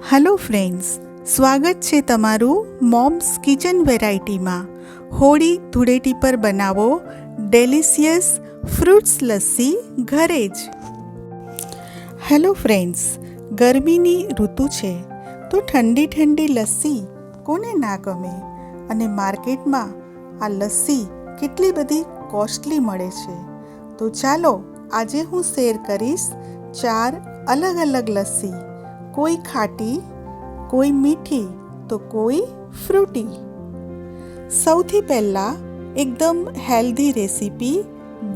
Hello friends, સ્વાગત છે તમારું મોમ્સ કિચન વેરાયટીમાં. હોળી ધૂળેટી પર બનાવો ડેલિશિયસ ફ્રૂટ્સ લસ્સી ઘરે જ. હેલો ફ્રેન્ડ્સ, ગરમીની ઋતુ છે તો ઠંડી ઠંડી લસ્સી કોને ના ગમે? અને માર્કેટમાં આ લસ્સી કેટલી બધી કોસ્ટલી મળે છે. તો ચાલો આજે હું શેર કરીશ 4 અલગ અલગ લસ્સી. કોઈ ખાટી, કોઈ મીઠી તો કોઈ ફ્રૂટી. સૌથી પહેલાં એકદમ હેલ્ધી રેસીપી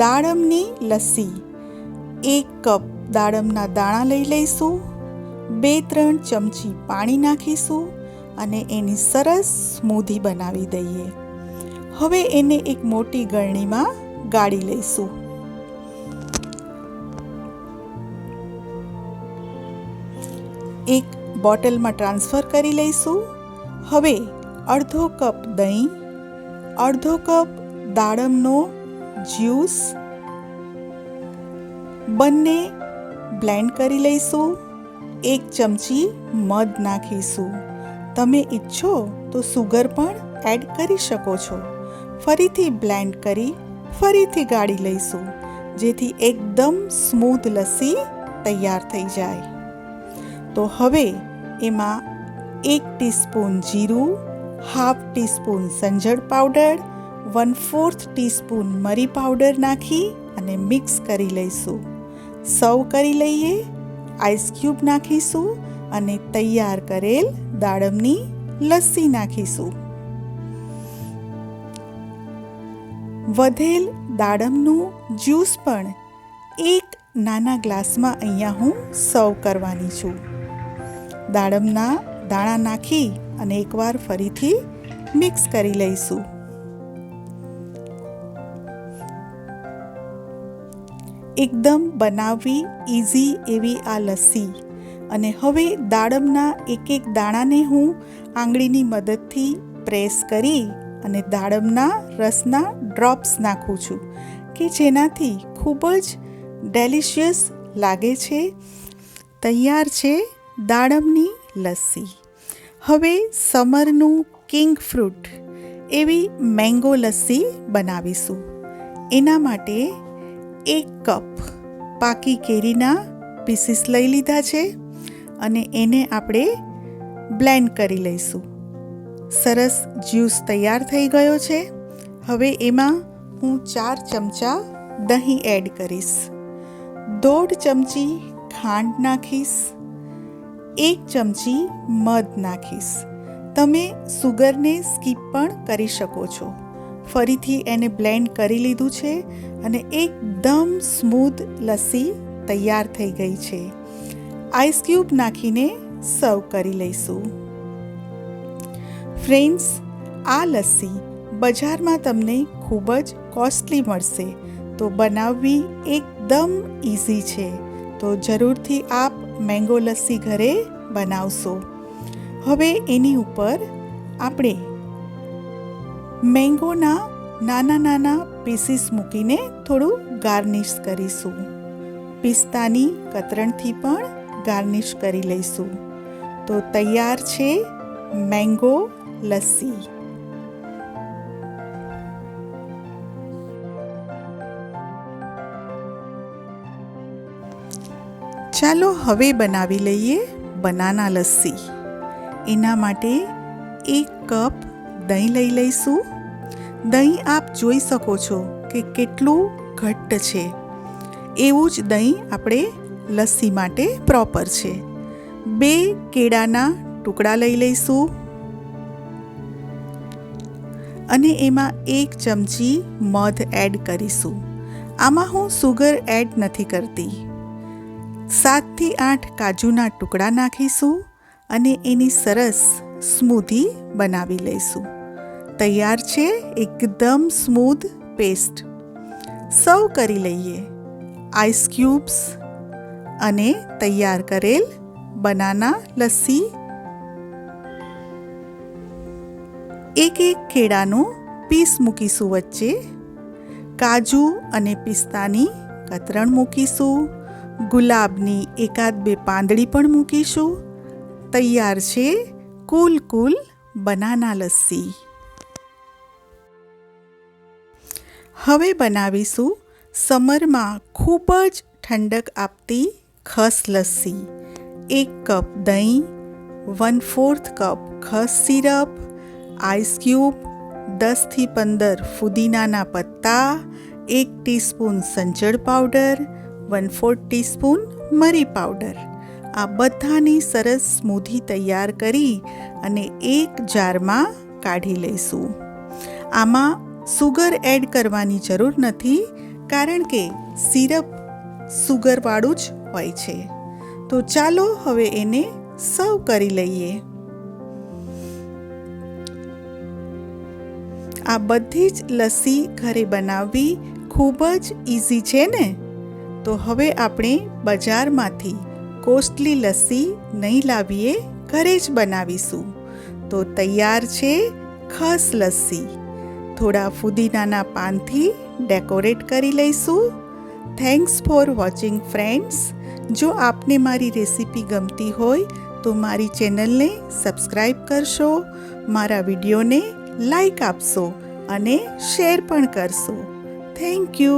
દાડમની લસ્સી. 1 કપ દાડમના દાણા લઈ લઈશું, 2-3 ચમચી પાણી નાખીશું અને એની સરસ સ્મૂધી બનાવી દઈએ. હવે એને એક મોટી ગળણીમાં ગાળી લઈશું. એક બોટલમાં ટ્રાન્સફર કરી લઈશું. હવે અડધો કપ દહીં, અડધો કપ દાડમનો જ્યુસ બંને બ્લેન્ડ કરી લઈશું. 1 ચમચી મધ નાખીશું. તમે ઈચ્છો તો સુગર પણ એડ કરી શકો છો. ફરીથી બ્લેન્ડ કરી ફરીથી ગાળી લઈશું, જેથી એકદમ સ્મૂથ લસ્સી તૈયાર થઈ જાય. તો હવે એમાં 1 ટીસ્પૂન જીરું, હાફ ટીસ્પૂન સંજળ પાવડર, 1/4 ટીસ્પૂન મરી પાવડર નાખી અને મિક્સ કરી લઈશું. સર્વ કરી લઈએ. આઈસ ક્યુબ નાખીશું અને તૈયાર કરેલ દાડમની લસ્સી નાખીશું. વધેલ દાડમનું જ્યુસ પણ એક નાના ગ્લાસમાં અહીંયા હું સર્વ કરવાની છું. દાડમના દાણા નાખી અને એકવાર ફરીથી મિક્સ કરી લઈશું. એકદમ બનાવવી ઇઝી એવી આ લસ્સી. અને હવે દાડમના એક એક દાણાને હું આંગળીની મદદથી પ્રેસ કરી અને દાડમના રસના ડ્રોપ્સ નાખું છું, કે જેનાથી ખૂબ જ ડેલિશિયસ લાગે છે. તૈયાર છે દાડમની લસ્સી. હવે સમરનું કિંગ ફ્રૂટ એવી મેંગો લસ્સી બનાવીશું. એના માટે 1 કપ પાકી કેરીના પીસીસ લઈ લીધા છે અને એને આપણે બ્લેન્ડ કરી લઈશું. સરસ જ્યુસ તૈયાર થઈ ગયો છે. હવે એમાં હું 4 ચમચા દહીં એડ કરીશ, 1/2 ચમચી ખાંડ નાખીશ, 1 ચમચી મધ નાખીશ. તમે સુગરને સ્કીપ પણ કરી શકો છો. ફરીથી એને બ્લેન્ડ કરી લીધું છે અને એકદમ સ્મૂથ લસ્સી તૈયાર થઈ ગઈ છે. આઈસ ક્યુબ નાખીને સર્વ કરી લઈશું. ફ્રેન્ડ્સ, આ લસ્સી બજારમાં તમને ખૂબ જ કોસ્ટલી મળશે, તો બનાવવી એકદમ ઇઝી છે. તો જરૂરથી આપ મેંગો લસ્સી ઘરે બનાવશો. હવે એની ઉપર આપણે મેંગોના નાના નાના પીસીસ મૂકીને થોડું ગાર્નિશ કરીશું. પિસ્તાની કતરણથી પણ ગાર્નિશ કરી લઈશું. તો તૈયાર છે મેંગો લસ્સી. ચાલો હવે બનાવી લઈએ બનાના લસ્સી. એના માટે 1 કપ દહીં લઈ લઈશું. દહીં આપ જોઈ શકો છો કે કેટલું ઘટ્ટ છે. એવું જ દહીં આપણે લસ્સી માટે પ્રોપર છે. 2 કેળાના ટુકડા લઈ લઈશું અને એમાં 1 ચમચી મધ એડ કરીશું. આમાં હું સુગર એડ નથી કરતી. 7 થી 8 કાજુના ટુકડા નાખીશું અને એની સરસ સ્મૂધી બનાવી લઈશું. તૈયાર છે એકદમ સ્મૂથ પેસ્ટ. સર્વ કરી લઈએ. આઈસ ક્યુબ્સ અને તૈયાર કરેલ બનાના લસ્સી. એક કેળાનું પીસ મૂકીશું વચ્ચે. કાજુ અને પિસ્તાની કતરણ મૂકીશું. ગુલાબની 1-2 પાંદડી પણ મૂકીશું તૈયાર છે કુલ કુલ બનાના લસ્સી. હવે બનાવીશું સમરમાં ખૂબ જ ઠંડક આપતી ખસ લસ્સી. 1 કપ દહીં, 1/4 કપ ખસ સિરપ, આઈસ ક્યુબ, 10 થી 15 ફુદીનાના પત્તા, 1 ટીસ્પૂન સંચળ પાવડર, 1/4 ટીસ્પૂન મરી પાવડર. આ બધાની સરસ સ્મૂધી તૈયાર કરી અને એક જારમાં કાઢી લઈશું. આમાં સુગર એડ કરવાની જરૂર નથી, કારણ કે સિરપ સુગરવાળું જ હોય છે. તો ચાલો હવે એને સર્વ કરી લઈએ. આ બધી જ લસ્સી ઘરે બનાવવી ખૂબ જ ઇઝી છે ને? તો હવે આપણે બજારમાંથી કોસ્ટલી લસ્સી નહીં લાવીએ, ઘરે જ બનાવીશું. તો તૈયાર છે ખસ લસ્સી. થોડા ફુદીનાના પાનથી ડેકોરેટ કરી લઈશું. Thanks for watching friends. જો આપને મારી રેસીપી ગમતી હોય તો મારી ચેનલને સબસ્ક્રાઈબ કરશો, મારા વિડીયોને લાઈક આપશો અને શેર પણ કરશો. Thank you.